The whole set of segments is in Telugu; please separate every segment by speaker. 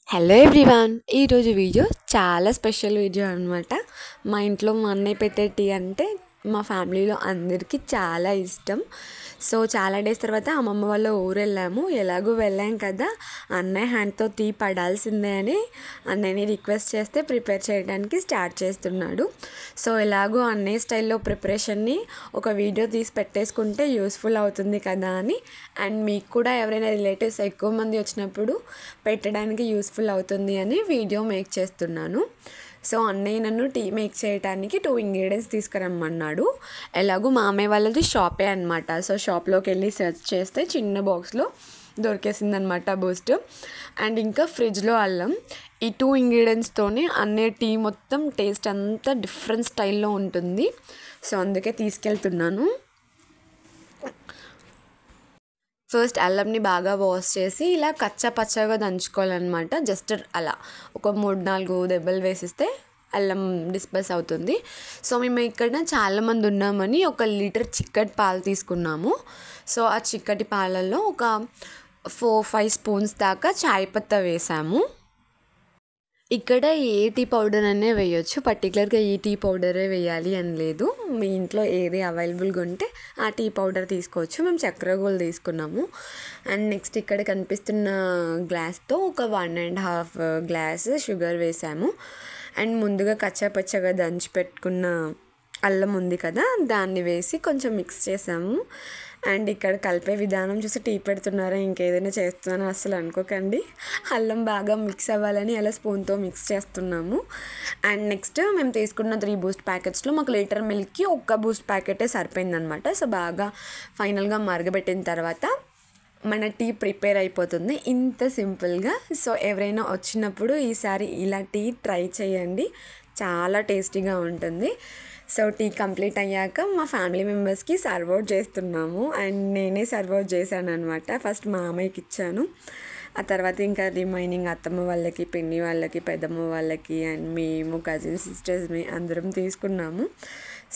Speaker 1: హలో ఎవ్రీవన్, ఈరోజు వీడియో చాలా స్పెషల్ వీడియో అనమాట. మా ఇంట్లో మా అన్నయ్య పెట్టే టీ అంటే మా ఫ్యామిలీలో అందరికీ చాలా ఇష్టం. సో చాలా డేస్ తర్వాత అమ్మమ్మ వాళ్ళ ఊరు వెళ్ళాము. ఎలాగో వెళ్ళాం కదా, అన్నయ్య హ్యాండ్తో టీ పడాల్సిందే అని అన్నయ్యని రిక్వెస్ట్ చేస్తే ప్రిపేర్ చేయడానికి స్టార్ట్ చేస్తున్నాడు. సో ఎలాగో అన్నయ్య స్టైల్లో ప్రిపరేషన్ని ఒక వీడియో తీసి పెట్టేసుకుంటే యూస్ఫుల్ అవుతుంది కదా అని, అండ్ మీకు కూడా ఎవరైనా రిలేటివ్స్ ఎక్కువ మంది వచ్చినప్పుడు పెట్టడానికి యూస్ఫుల్ అవుతుంది అని వీడియో మేక్ చేస్తున్నాను. సో అన్నయ్య నన్ను టీ మేక్ చేయడానికి 2 ఇంగ్రీడియంట్స్ తీసుకురమ్మన్నాడు. ఎలాగో మామయ్య వాళ్ళది షాపే అనమాట. సో షాప్లోకి వెళ్ళి సెర్చ్ చేస్తే చిన్న బాక్స్లో దొరికేసిందనమాట బూస్ట్. అండ్ ఇంకా ఫ్రిడ్జ్లో అల్లం. ఈ 2 ఇంగ్రీడియంట్స్తోనే అన్నయ్య టీ మొత్తం టేస్ట్ అంతా డిఫరెంట్ స్టైల్లో ఉంటుంది. సో అందుకే తీసుకెళ్తున్నాను. ఫస్ట్ అల్లంని బాగా వాష్ చేసి ఇలా కచ్చా పచ్చగా దంచుకోవాలన్నమాట. జస్ట్ అలా ఒక 3-4 దెబ్బలు వేసిస్తే అల్లం డిస్పర్స్ అవుతుంది. సో మేము ఇక్కడ చాలామంది ఉన్నామని 1 లీటర్ చిక్కటి పాలు తీసుకున్నాము. సో ఆ చిక్కటి పాలల్లో ఒక 4-5 స్పూన్స్ దాకా చాయ్ పత్తా వేసాము. ఇక్కడ ఏ టీ పౌడర్ అనే వేయొచ్చు, పర్టికులర్గా ఈ టీ పౌడరే వేయాలి అని లేదు. మీ ఇంట్లో ఏది అవైలబుల్గా ఉంటే ఆ టీ పౌడర్ తీసుకోవచ్చు. మేము చక్కెర గోల్ తీసుకున్నాము. అండ్ నెక్స్ట్ ఇక్కడ కనిపిస్తున్న గ్లాస్తో ఒక 1.5 గ్లాస్ షుగర్ వేసాము. అండ్ ముందుగా కచ్చాపచ్చగా దంచి పెట్టుకున్న అల్లం ఉంది కదా, దాన్ని వేసి కొంచెం మిక్స్ చేసాము. అండ్ ఇక్కడ కలిపే విధానం చూసి టీ పెడుతున్నారా ఇంకేదైనా చేస్తున్నానో అసలు అనుకోకండి. అల్లం బాగా మిక్స్ అవ్వాలని అలా స్పూన్తో మిక్స్ చేస్తున్నాము. అండ్ నెక్స్ట్ మేము తీసుకున్న 3 బూస్ట్ ప్యాకెట్స్లో మాకు లీటర్ మిల్క్కి 1 బూస్ట్ ప్యాకెటే సరిపోయిందనమాట. సో బాగా ఫైనల్గా మరగబెట్టిన తర్వాత మన టీ ప్రిపేర్ అయిపోతుంది ఇంత సింపుల్గా. సో ఎవరైనా వచ్చినప్పుడు ఈసారి ఇలా టీ ట్రై చేయండి, చాలా టేస్టీగా ఉంటుంది. సో టీ కంప్లీట్ అయ్యాక మా ఫ్యామిలీ మెంబర్స్కి సర్వ్ అవుట్ చేస్తున్నాము. అండ్ నేనే సర్వ్ అవుట్ చేశాను అనమాట. ఫస్ట్ మా అమ్మాయికి ఇచ్చాను, ఆ తర్వాత ఇంకా రిమైనింగ్ అత్తమ్మ వాళ్ళకి, పిన్ని వాళ్ళకి, పెద్దమ్మ వాళ్ళకి, అండ్ మేము కజిన్ సిస్టర్స్ని అందరం తీసుకున్నాము.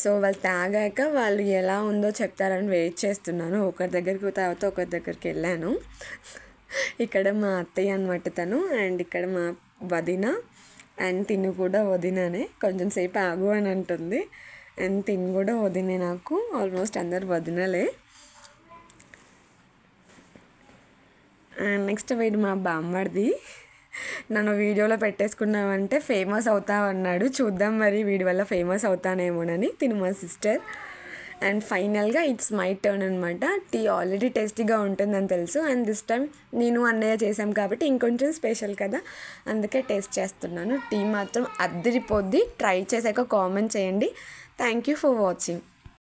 Speaker 1: సో వాళ్ళు తాగాక వాళ్ళు ఎలా ఉందో చెప్తారని వెయిట్ చేస్తున్నాను. ఒకరి దగ్గరికి తర్వాత ఒకరి దగ్గరికి వెళ్ళాను. ఇక్కడ మా అత్తయ్య అనమాట తను, అండ్ ఇక్కడ మా వదిన, అండ్ తిను కూడా వదిననే. కొంచెం సేపు ఆగు అని అంటుంది. అండ్ తిను కూడా వదినే, నాకు ఆల్మోస్ట్ అందరు వదినలే. అండ్ నెక్స్ట్ వీడు మా బామ్మడిది. నన్ను వీడియోలో పెట్టేసుకున్నామంటే ఫేమస్ అవుతావు అన్నాడు. చూద్దాం మరి వీడి వల్ల ఫేమస్ అవుతానేమోనని. తిను మా సిస్టర్. అండ్ ఫైనల్గా ఇట్స్ మై టర్న్ అనమాట. టీ ఆల్రెడీ టేస్టీగా ఉంటుందని తెలుసు, అండ్ దిస్ టైం నేను అన్నయ్య చేసాం కాబట్టి ఇంకొంచెం స్పెషల్ కదా, అందుకే టేస్ట్ చేస్తున్నాను. టీ మాత్రం అద్దరిపోద్ది. ట్రై చేశాక కామెంట్ చేయండి. Thank you for watching.